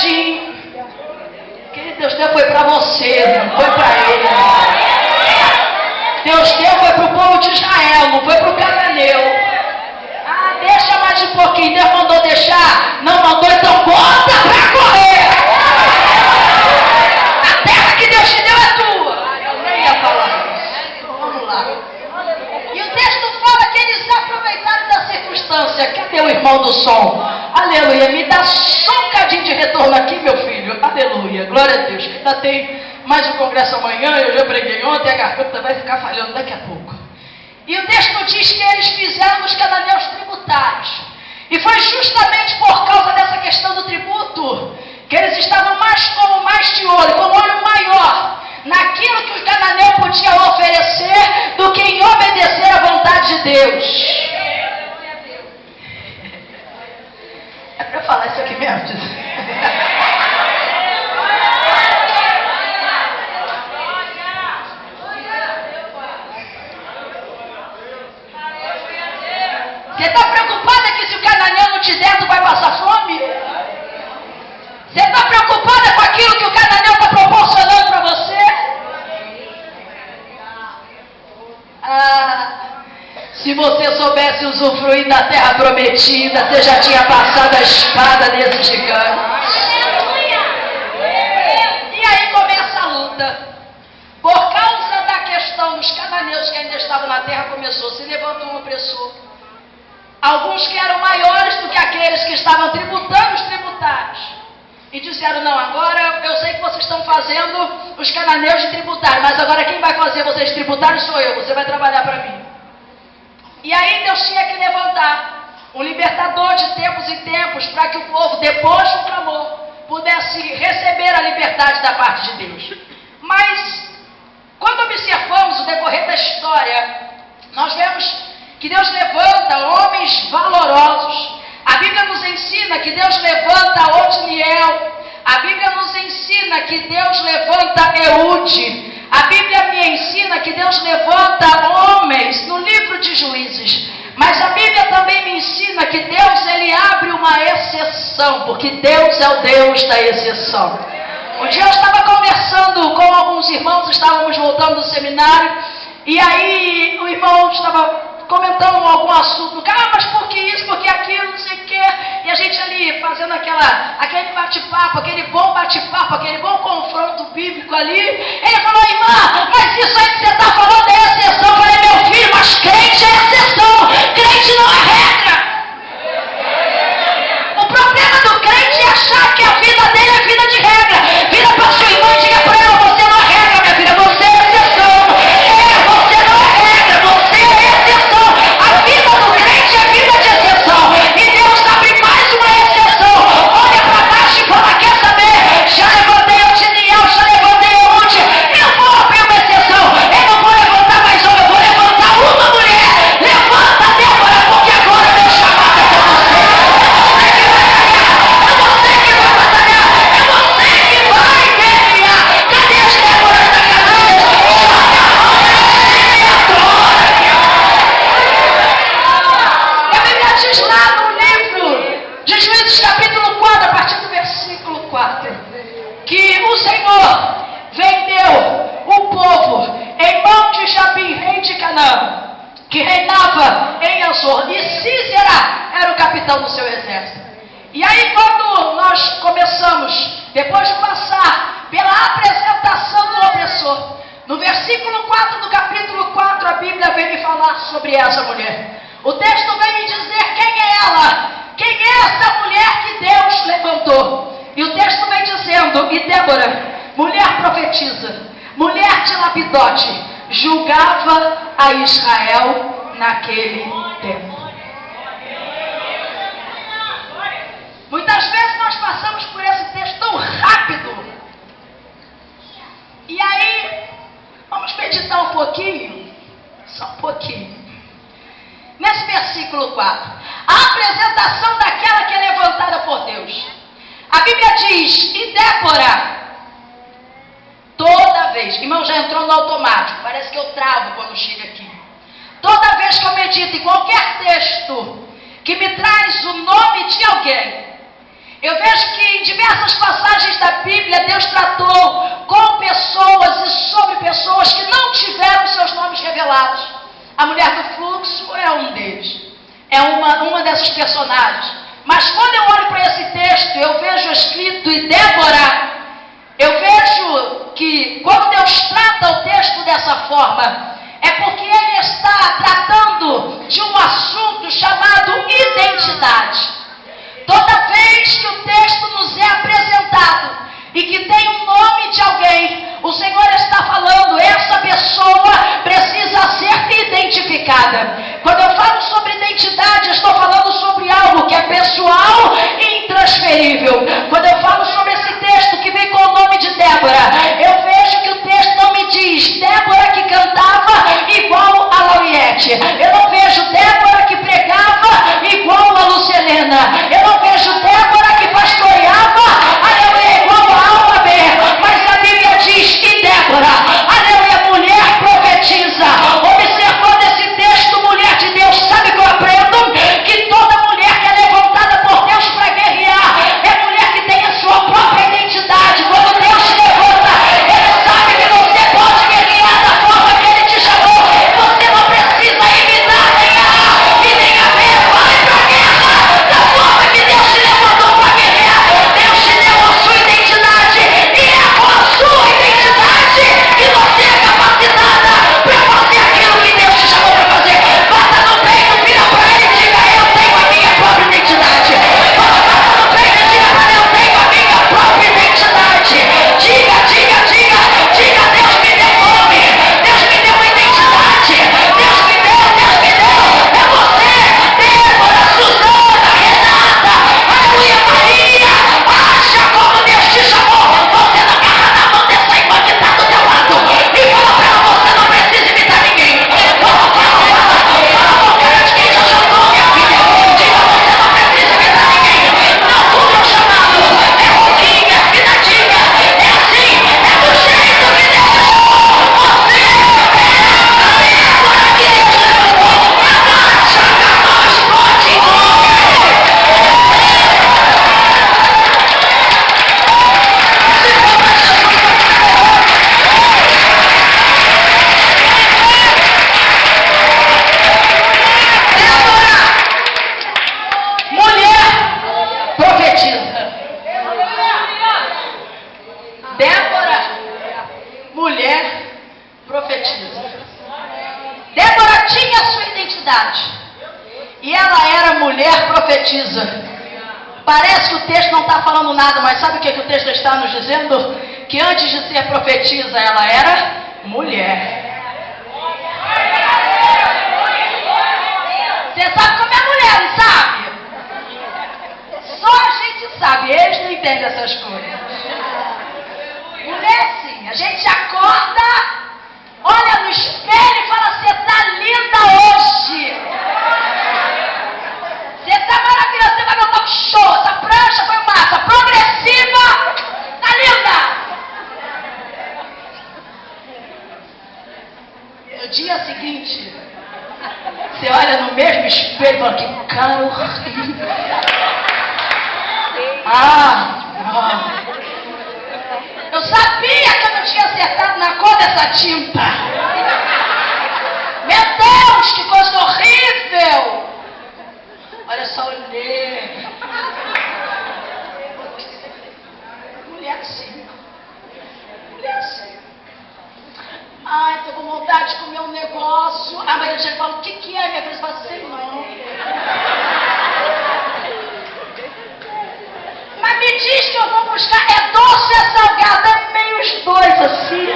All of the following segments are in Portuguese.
soldadinho. Querido, Deus deu foi para você, não foi para ele. Deus deu foi para o povo de Israel, não foi para o cananeu. Ah, deixa mais um pouquinho. Deus mandou deixar? Não mandou, então bota para correr. A terra que Deus te deu é tua. Eu nem ia falar isso. Vamos lá. E o texto fala que eles aproveitaram da circunstância. Cadê o irmão do som? Aleluia. Me dá só um cadinho de retorno aqui, meu filho. Aleluia. Glória a Deus. Ainda tem mais um congresso amanhã. Eu já preguei ontem. A garganta vai ficar falhando daqui a pouco. E o texto diz que eles fizeram os cananeus tributários. E foi justamente por causa dessa questão do tributo que eles estavam mais de olho, com o olho maior naquilo que o cananeu podia oferecer do que em obedecer à vontade de Deus. É para falar isso aqui mesmo? Você está preocupada que se o cananeu não te der, tu vai passar fome? Você está preocupada com aquilo que o cananeu está proporcionando para você? Se você soubesse usufruir da terra prometida, você já tinha passado a espada nesse gigante. E aí começa a luta. Por causa da questão dos cananeus que ainda estavam na terra, se levantou um opressor. Alguns que eram maiores do que aqueles que estavam tributando os tributários. E disseram, não, agora eu sei que vocês estão fazendo os cananeus de tributário, mas agora quem vai fazer vocês tributários sou eu, você vai trabalhar para mim. E aí Deus tinha que levantar um libertador de tempos em tempos, para que o povo, depois do clamor, pudesse receber a liberdade da parte de Deus. Mas, quando observamos o decorrer da história, nós vemos que Deus levanta homens valorosos. A Bíblia nos ensina que Deus levanta Otniel. A Bíblia nos ensina que Deus levanta Eude. A Bíblia me ensina que Deus levanta homens no livro de Juízes. Mas a Bíblia também me ensina que Deus, ele abre uma exceção, porque Deus é o Deus da exceção. Um dia eu estava conversando com alguns irmãos, estávamos voltando do seminário, e aí o irmão estava comentando algum assunto, mas por que isso, por que aquilo, não sei o quê, e a gente ali fazendo aquele bate-papo, aquele bom bate-papo, aquele bom confronto bíblico ali. Ele falou, irmã, mas isso aí que você está falando é exceção. Eu falei, meu filho, mas crente é exceção, crente não é regra. O problema do crente é achar que a vida dele é vida de regra. Vira para sua irmã e diga para ela, você não é regra, minha filha, você é exceção. Você não é regra, você é exceção. A vida do crente é vida de exceção. E Deus abre mais uma exceção. Olha para baixo e fala, quer saber? Já levantei o Otniel, já levantei o Eude. Eu vou abrir uma exceção. Eu não vou levantar mais homem, eu vou levantar uma mulher. Levanta, Débora, porque agora meu chamado é para você. É você que vai batalhar. É você que vai guerrear. Cadê as Déboras da Canaã? A Bíblia diz lá no livro de Juízes capítulo 4, a partir do versículo 4, que o Senhor vendeu o povo em mão de Jabim, rei de Canaã, que reinava em Azor, e Sísera era o capitão do seu exército. E aí quando nós começamos, depois de passar pela apresentação do opressor, no versículo 4 do capítulo 4, a Bíblia vem me falar sobre essa mulher. O texto vem me dizer quem é ela, quem é essa mulher que Deus levantou. E o texto vem dizendo, e Débora, mulher profetisa, mulher de Lapidote, julgava a Israel naquele tempo. Muitas vezes nós passamos por esse texto tão rápido. E aí, vamos meditar um pouquinho, só um pouquinho. Nesse versículo 4, a apresentação daquela que é levantada por Deus. A Bíblia diz, e Débora, toda vez, irmão, já entrou no automático, parece que eu travo quando chego aqui. Toda vez que eu medito em qualquer texto que me traz o nome de alguém, eu vejo que em diversas passagens Bíblia, Deus tratou com pessoas e sobre pessoas que não tiveram seus nomes revelados. A mulher do fluxo é um deles. É uma dessas personagens. Mas quando eu olho para esse texto, eu vejo escrito e Débora, eu vejo que quando Deus trata o texto dessa forma, é porque Ele está tratando de um assunto chamado identidade. Toda vez que o texto nos é apresentado e que tem um nome de alguém, o Senhor está falando, essa pessoa precisa ser identificada. Quando eu falo sobre identidade, eu estou falando sobre algo que é pessoal e intransferível. Quando eu falo sobre esse texto que vem com o nome de Débora, eu vejo que o texto não me diz Débora que cantava igual a Lauriette. Eu não vejo Débora que pregava igual a Lucelena. Eu não vejo Débora que pastoreava igual a Alma B. Mas a Bíblia diz, e Débora, mulher profetiza. Observando esse texto, mulher de Deus, sabe o que eu aprendo? Que toda mulher que é levantada por Deus para guerrear é mulher que tem a sua própria identidade. Quando Deus te levanta, Ele sabe que você pode guerrear da forma que Ele te chamou. Você não precisa imitar nem A e nem a B. Vai para a guerra da forma que Deus te levantou para guerrear. Deus te deu a sua identidade e é com a sua identidade que você é capacitada para fazer aquilo que Deus te chamou para fazer. Bata no peito, vira para Ele e diga, eu tenho a minha própria identidade. Bata no peito e diga para Ele, eu tenho a minha própria identidade. Diga, Deus me deu nome, Deus me deu uma identidade, Deus me deu, é você, Débora, Suzana, Renata, aleluia, Maria, acha como Deus te chamou. Você não agarra na mão dessa irmã que está do teu lado e fala para ela, você não precisa imitar ninguém. Fala com cara de quem já chamou, minha filha. Diga, você não precisa imitar ninguém. Não cumpre o chamado. É roquinha, é finadinha. É assim, é do jeito que Deus te chamou. Você é a Débora que Deus te levantou. Agacha, nós pode. Mulher profetiza. Débora, mulher profetiza. Débora tinha sua identidade e ela era mulher profetiza. Parece que o texto não está falando nada, mas sabe o que o texto está nos dizendo? Que antes de ser profetiza, ela era mulher. Você sabe como é mulher, não sabe? Só a gente sabe, eles não entendem essas coisas. Mulher sim, a gente acorda, olha no espelho e fala, você está linda hoje. Você está maravilhosa, você vai ver um talk show, essa prancha foi massa, progressiva, está linda. No dia seguinte, você olha no mesmo espelho e fala, que cara horrível. Eu sabia que eu não tinha acertado na cor dessa tinta. Meu Deus, que coisa horrível. Olha só, olhei. Mulher assim. Ai, tô com vontade de comer um negócio. A Maria já fala, o que é, minha filha? Você fala, sei não. Mas me diz que eu vou buscar, é doce ou é salgado? É meio os dois assim.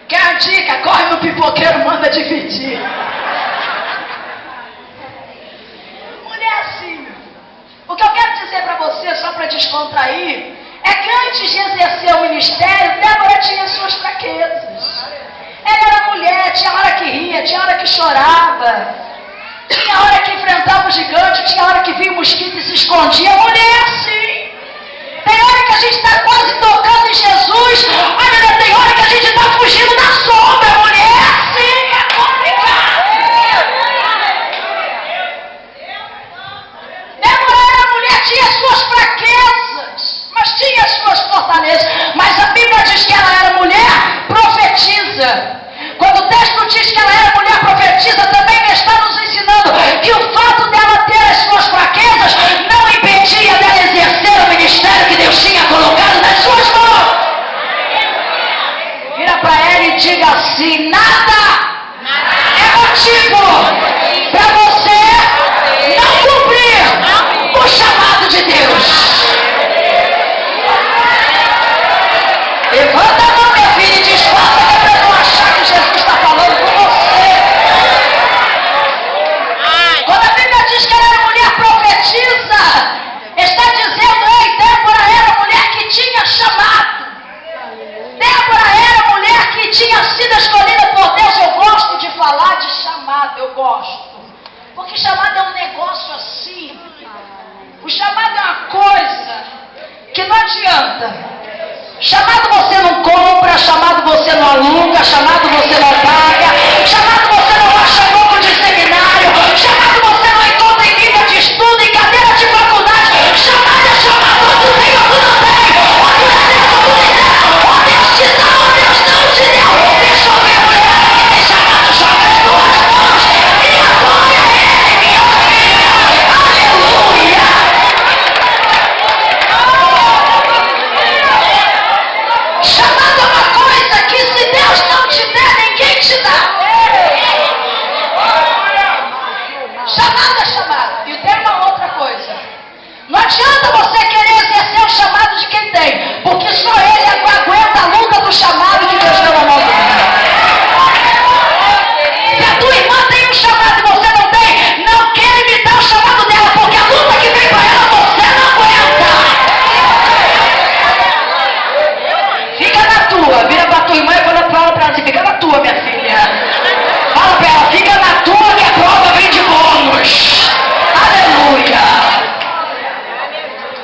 Quer a dica? Corre no pipoqueiro, manda dividir. Mulher assim. O que eu quero dizer para você, só para descontrair, é que antes de exercer o ministério, Débora tinha suas fraquezas. Ela era mulher, tinha hora que ria, tinha hora que chorava. Tinha hora que enfrentava o gigante, tinha hora que via o mosquito e se escondia. Mulher, sim. Tem hora que a gente está quase tocando em Jesus. Olha, tem hora que a gente está fugindo da sombra. Mulher, sim, é complicado. Débora era mulher, tinha suas fraquezas. que não adianta. Chamado você não compra, chamado você não aluga, chamado você não paga, chamado você não acha louco de seminário, chamado você não encontra em nível de estudo, em cadeira de faculdade. Chamado é chamado, ou tu tem ou tu não tem, ou tu é Deus ou tu tem Deus, ou Deus te dá ou Deus não te deu. Deixa eu ver a mulher que tem chamado, joga as tuas mãos e adora Ele, minha filha. Aleluia! Chamado é uma coisa que se Deus não te der, ninguém te dá. Chamado é chamado. E tem uma outra coisa. Não adianta você querer exercer o chamado de quem tem, porque só ele aguenta a luta do chamado que Deus deu na mão dele. Se a tua irmã tem um chamado e você não tem, não quer imitar o chamado dela, porque a luta que vem para ela você não aguenta. Fica na tua, vira pra tua irmã e fala pra ela assim, fica na tua, minha filha. Fala pra ela, fica na tua que a prova vem de bônus. Aleluia.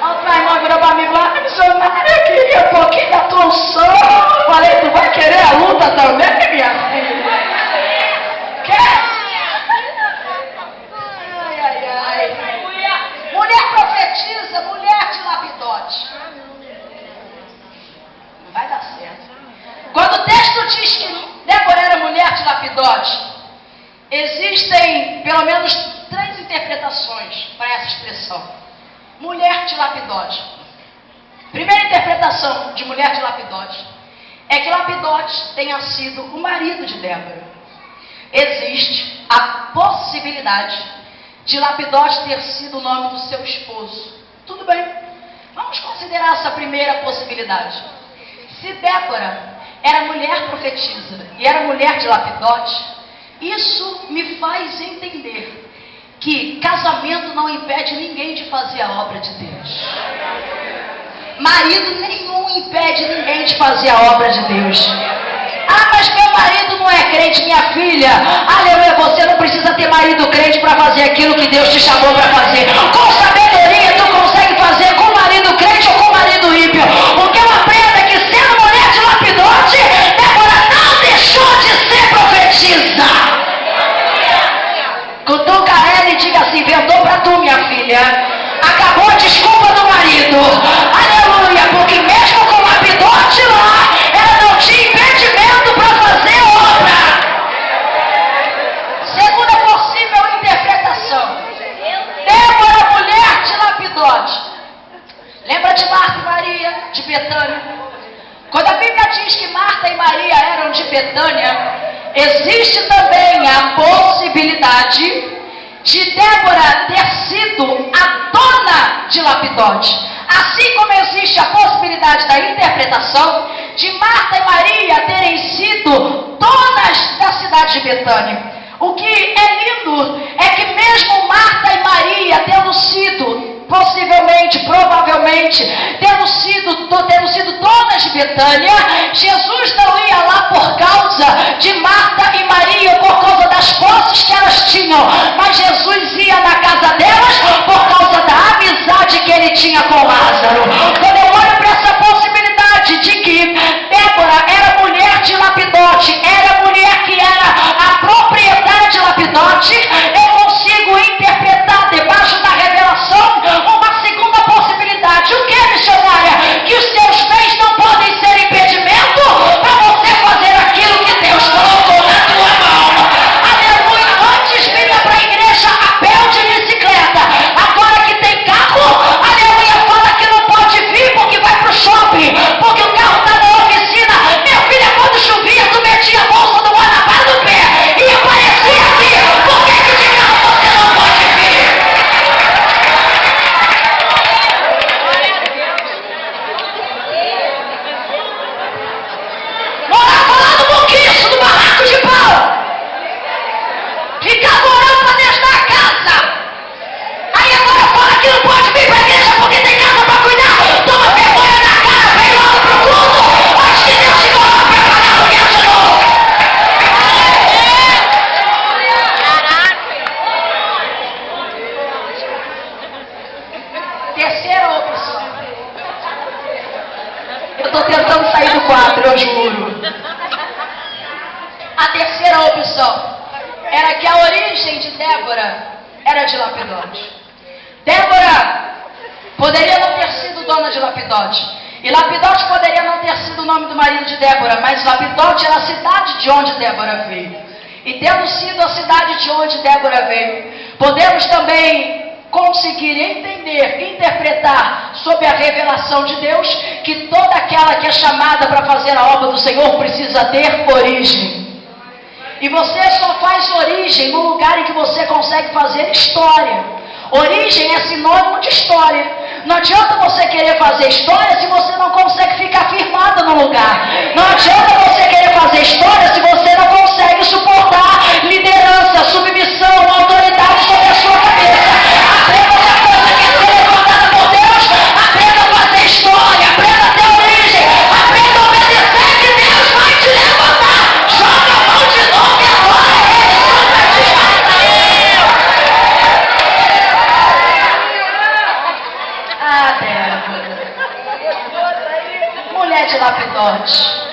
Outra irmã virou pra mim e falou, missionária, queria um pouquinho da tua unção. Falei, tu vai querer a luta também, minha filha? Quer? Ai, ai, ai. Mulher profetiza, mulher de lapidote. Vai dar certo. Quando o texto diz que Débora era mulher de lapidote, existem pelo menos 3 interpretações para essa expressão. Mulher de lapidote. Primeira interpretação de mulher de lapidote é que Lapidote tenha sido o marido de Débora. Existe a possibilidade de Lapidote ter sido o nome do seu esposo. Tudo bem. Vamos considerar essa primeira possibilidade. Se Débora era mulher profetisa e era mulher de Lapidote, isso me faz entender que casamento não impede ninguém de fazer a obra de Deus. Marido nenhum impede ninguém de fazer a obra de Deus. Ah, mas meu marido não é crente, minha filha. Aleluia, você não precisa ter marido crente para fazer aquilo que Deus te chamou para fazer. Com sabedoria tu consegue fazer com marido crente ou com marido ímpio. O que eu aprendo é que sendo mulher de Lapidote, Débora não deixou de ser profetisa. Cutuca ela e diga assim, vendou para tu, minha filha. Acabou a desculpa do marido. Aleluia, porque mesmo com Lapidote lá, ela não tinha impedimento para fazer obra. Segunda possível interpretação. Débora, mulher de Lapidote. Lembra de Marta e Maria, de Betânia? Quando a Bíblia diz que Marta e Maria eram de Betânia, existe também a possibilidade de Débora ter sido a dona de Lapidote. Assim como existe a possibilidade da interpretação de Marta e Maria terem sido donas da cidade de Betânia. O que é lindo é que mesmo Marta e Maria tendo sido, possivelmente, provavelmente, tendo sido donas de Betânia, Jesus não ia lá por causa de Marta e Maria, por causa das posses que elas tinham, mas Jesus ia na casa delas por causa da amizade que ele tinha com Lázaro. Quando eu olho para essa possibilidade de que Débora era mulher de Lapidote, era mulher que era a proprietária de Lapidote, eu consigo interpretar debaixo da revelação uma segunda possibilidade. O que, missionária? Que os seus bens não podem ser impedimento para você fazer aquilo que Deus colocou na tua mão. Aleluia! Antes vinha para a igreja a pé ou de bicicleta. Agora que tem carro, aleluia, fala que não pode vir estou tentando sair do quadro, eu juro. A terceira opção era que a origem de Débora era de Lapidote. Débora poderia não ter sido dona de Lapidote. E Lapidote poderia não ter sido o nome do marido de Débora, mas Lapidote era a cidade de onde Débora veio. E tendo sido a cidade de onde Débora veio, podemos também conseguir entender, interpretar sob a revelação de Deus que toda aquela que é chamada para fazer a obra do Senhor precisa ter origem. E você só faz origem no lugar em que você consegue fazer história. Origem é sinônimo de história. Não adianta você querer fazer história se você não consegue ficar firmado no lugar. Não adianta você querer fazer história se você não consegue suportar liderança, submissão, autoridade sobre a sua cabeça. Aprenda se a coisa quer ser levantada por Deus. Aprenda a fazer história. Aprenda a ter origem. Aprenda a obedecer que Deus vai te levantar. Joga a mão de novo e agora Ele vai te mulher de Lapidote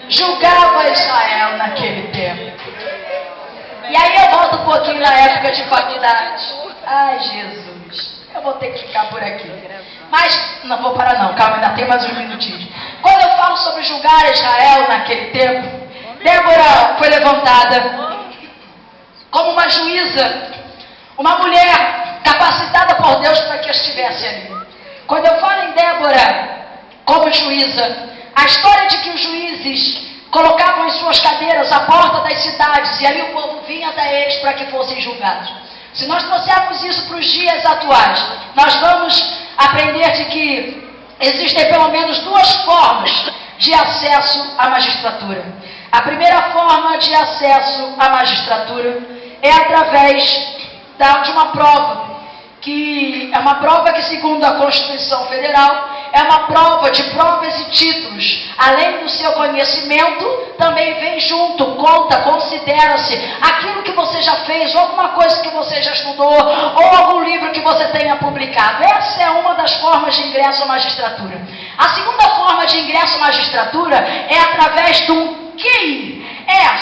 julgava Israel naquele tempo. E aí eu volto um pouquinho na época de faculdade. Ai, Jesus, eu vou ter que ficar por aqui. Mas não vou parar não, calma, ainda tem mais uns minutinhos. Quando eu falo sobre julgar Israel naquele tempo, Débora foi levantada como uma juíza, uma mulher capacitada por Deus para que estivesse ali. Quando eu falo em Débora como juíza, a história de que os juízes colocavam em suas cadeiras a porta das cidades e ali o povo vinha até eles para que fossem julgados. Se nós trouxermos isso para os dias atuais, nós vamos aprender de que existem pelo menos duas formas de acesso à magistratura. A primeira forma de acesso à magistratura é através de uma prova, que é uma prova que, segundo a Constituição Federal, é uma prova de provas e títulos. Além do seu conhecimento, também vem junto, conta, considera-se aquilo que você já fez, ou alguma coisa que você já estudou, ou algum livro que você tenha publicado. Essa é uma das formas de ingresso à magistratura. A segunda forma de ingresso à magistratura é através de um QI.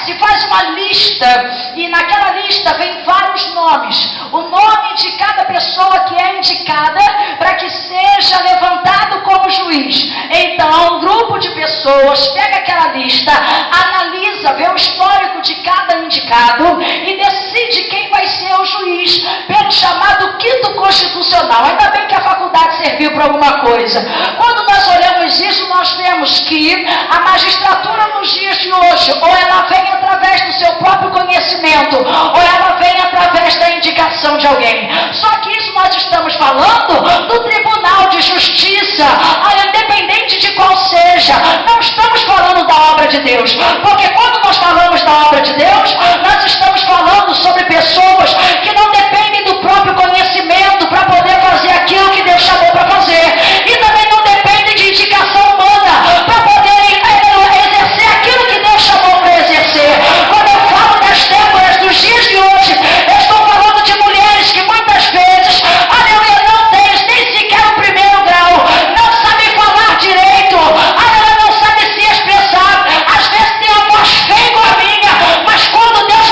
Se faz uma lista e naquela lista vem vários nomes. O nome de cada pessoa que é indicada para que seja levantado como juiz. Então, um grupo de pessoas pega aquela lista, analisa, vê o histórico de cada indicado e decide quem vai ser o juiz pelo chamado quinto constitucional. Ainda bem que a faculdade serviu para alguma coisa. Quando nós olhamos isso, nós vemos que a magistratura nos dias de hoje, ou ela vem através do seu próprio conhecimento, ou ela vem através da indicação de alguém. Só que isso nós estamos falando do Tribunal de Justiça, independente de qual seja. Não estamos falando da obra de Deus, porque quando nós falamos da obra de Deus, nós estamos falando sobre pessoas que não dependem do próprio conhecimento para poder fazer aquilo que Deus chamou para fazer, e também não dependem de indicação humana para poder exercer aquilo que Deus chamou para exercer. Quando eu falo das Déboras dos dias de hoje, eu estou falando de mulheres que muitas vezes, aleluia, não têm nem sequer o primeiro grau, não sabem falar direito, aleluia, não sabem se expressar, às vezes tem a voz feia igual a minha, mas quando Deus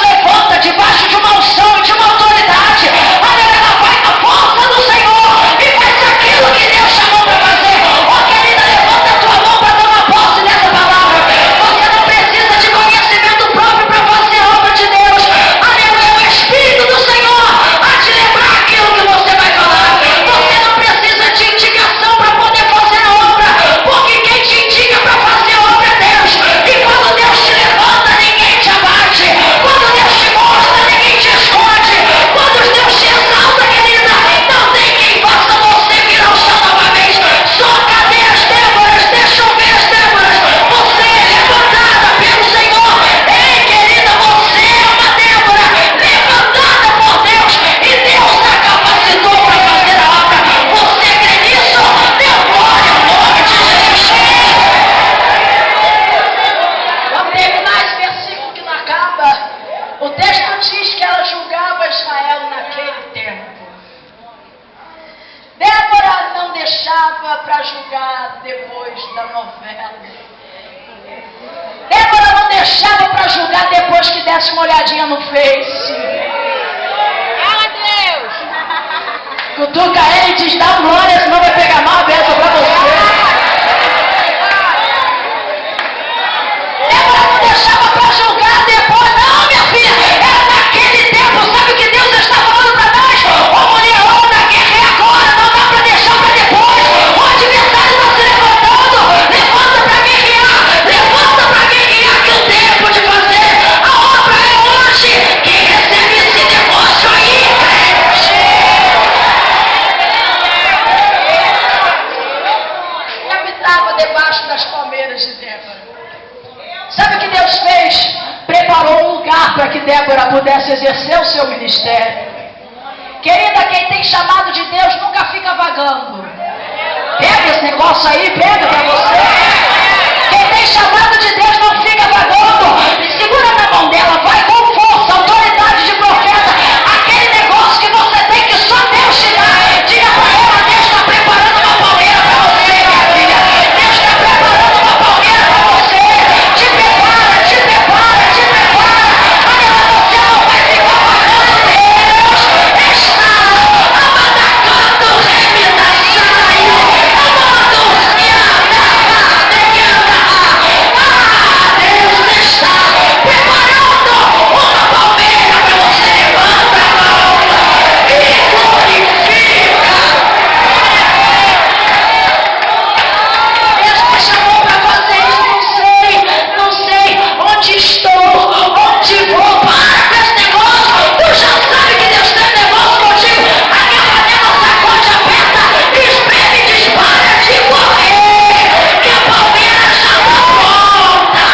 para julgar depois da novela. Débora não deixava para julgar depois que desse uma olhadinha no Face. Fala, Deus! Cutuca ele e diz, dá glória, senão vai pegar mal a benção para você. Débora não deixava para julgar depois. Não, minha filha, era naquele tempo. Sabe o que Deus está falando para nós? Ô mulher, ô na guerra é agora, não dá para deixar para depois. O adversário está se levantando. Levanta para guerrear, levanta para guerrear, que o tempo de fazer a obra é hoje. Quem recebe esse negócio aí, crente? E habitava debaixo das palmeiras de Débora. Sabe o que Deus fez? Preparou um lugar para que Débora pudesse exercer o seu ministério. Querida, quem tem chamado de Deus nunca fica vagando. Pega esse negócio aí, pega para você. Quem tem chamado de Deus não fica vagando. Segura na mão dela, vai com força, autoridade de profeta. Aquele negócio que você tem que só Deus te dá. Diga para ela, Deus está preparando uma palmeira para você, minha filha. Deus está preparando uma palmeira para você. Te prepara, te prepara, te prepara. Olha, você não vai ficar vagando. Deus está abadacando, remida, saiu. Deus está preparando uma palmeira para você. Levanta a mão e glorifica. Deus me chamou para fazer isso. Não sei onde estou, onde vou. Para com esse negócio. Tu já sabe que Deus tem negócio contigo. A minha panela sacode, aperta, espreme e dispara de correr. Que a palmeira já está pronta.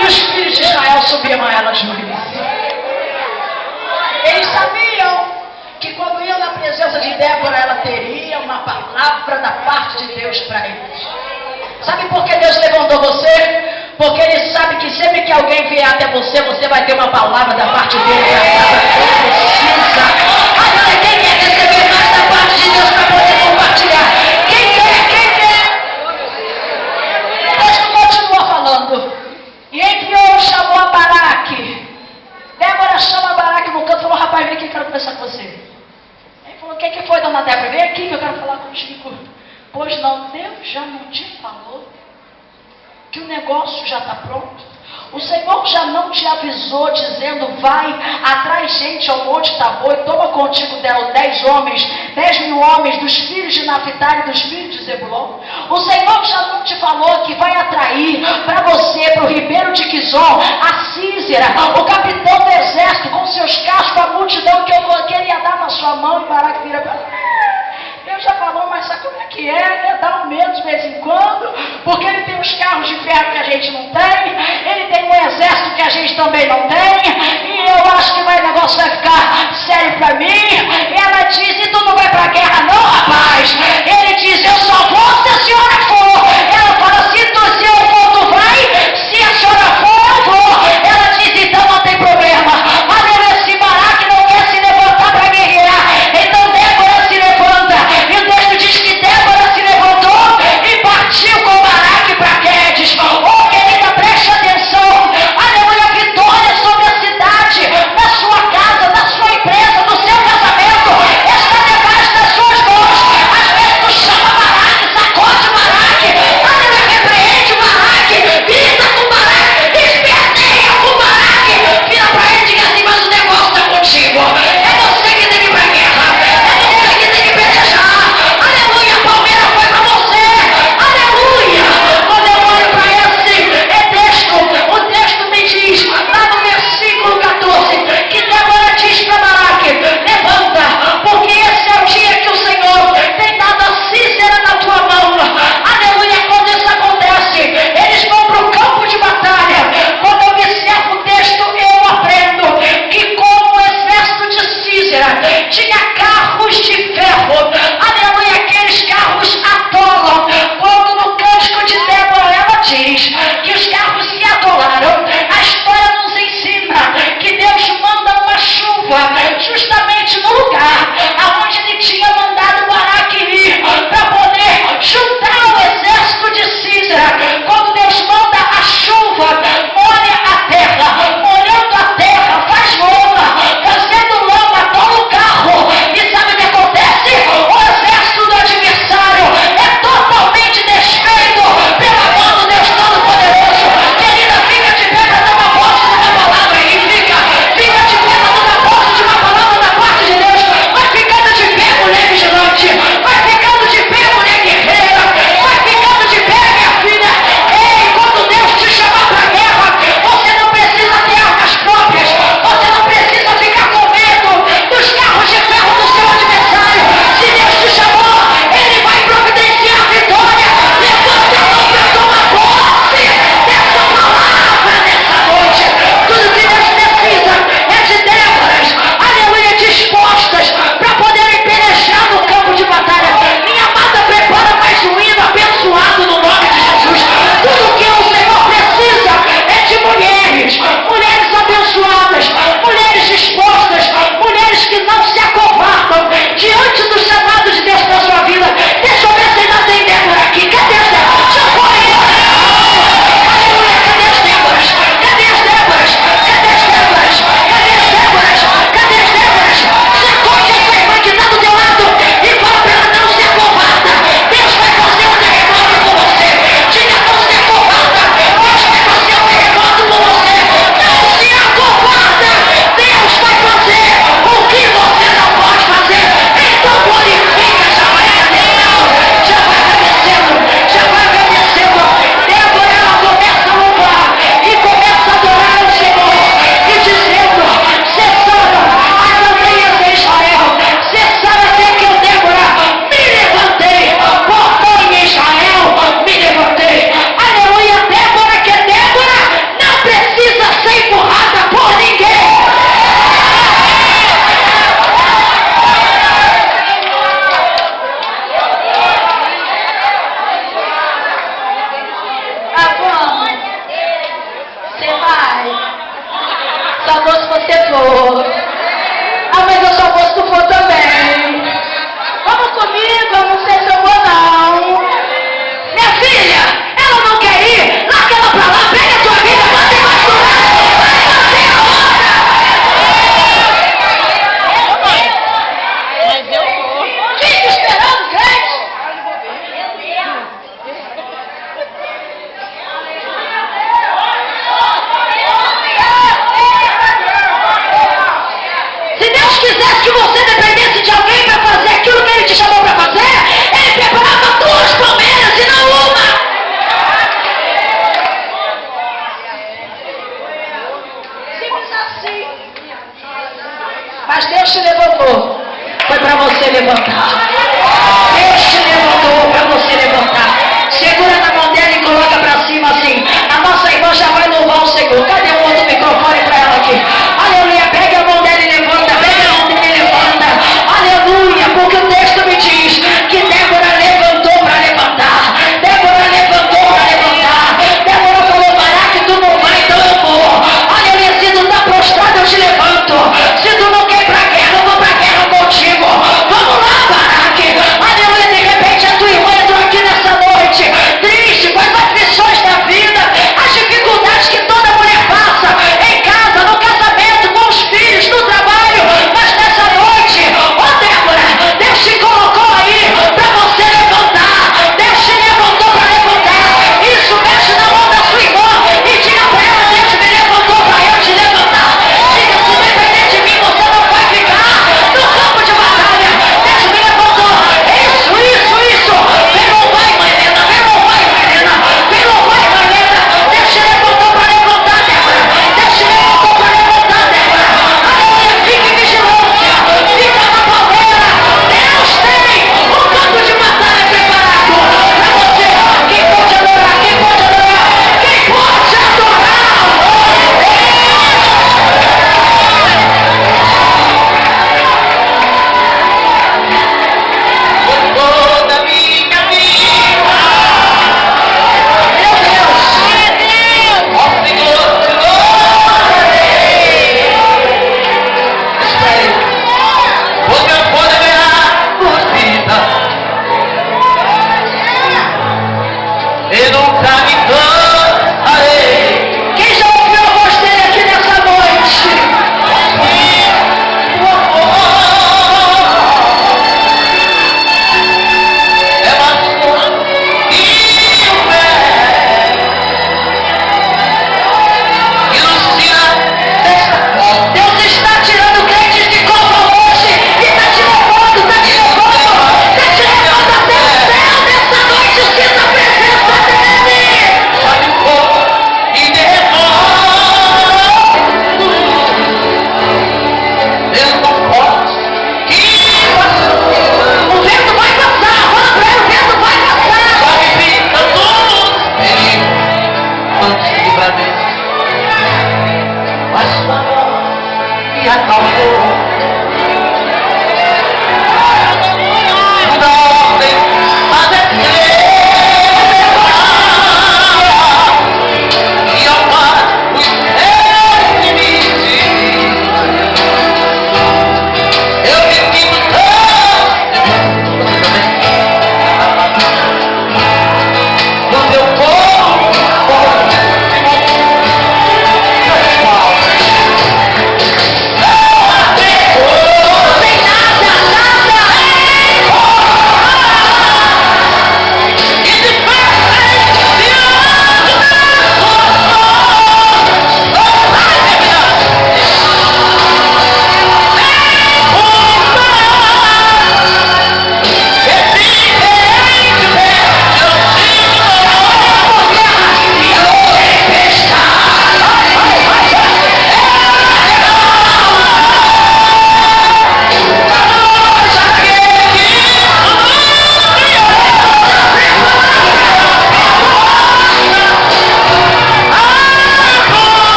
E os filhos de Israel subiam a ela juízo. Eles sabiam que quando iam na presença de Débora, ela teria uma palavra da parte de Deus para eles. Sabe por que Deus levantou você? Porque Ele sabe que sempre que alguém vier até você, você vai ter uma palavra da parte dele para cada quem precisa. Agora, quem quer receber mais da parte de Deus para poder compartilhar? Quem quer? Quem quer? O texto continua falando. E enviou, chamou a Baraque. Débora chama a Baraque no canto e falou, rapaz, vem aqui, eu quero conversar com você. Ele falou, o que foi, dona Débora? Vem aqui que eu quero falar contigo. Pois não, Deus já não te falou que o negócio já está pronto? O Senhor já não te avisou, dizendo, vai, atrai gente ao Monte Tabor e toma contigo 10 homens, 10.000 homens dos filhos de Naphtali e dos filhos de Zebulon? O Senhor já não te falou que vai atrair para você, para o ribeiro de Quizon, a Sísera, o capitão do exército, com seus carros, com a multidão que eu queria dar na sua mão? E Baraque vira para Deus já falou, mas sabe como é que é? Dá um medo de vez em quando, porque ele tem os carros de ferro que a gente não tem, ele tem um exército que a gente também não tem, e eu acho que o negócio vai ficar sério para mim. E ela diz, e tu não vai para a guerra não, rapaz? Ele diz, eu só vou se a senhora for. Ela fala, se eu for, tu vai? Se a senhora for, eu vou. Ela diz, então não tem problema. Aleluia, se Baraque não quer se levantar para guerrear, então Débora se levanta. E o texto diz que Débora se levantou e partiu com Baraque para Quedes. Oh, querida, preste atenção. Aleluia, vitória sobre a cidade, na quisesse que você dependesse de alguém para fazer aquilo que Ele te chamou para fazer, Ele preparava 2 palmeiras e não uma. Simples assim. Mas Deus te levantou. Foi para você levantar. Deus te levantou para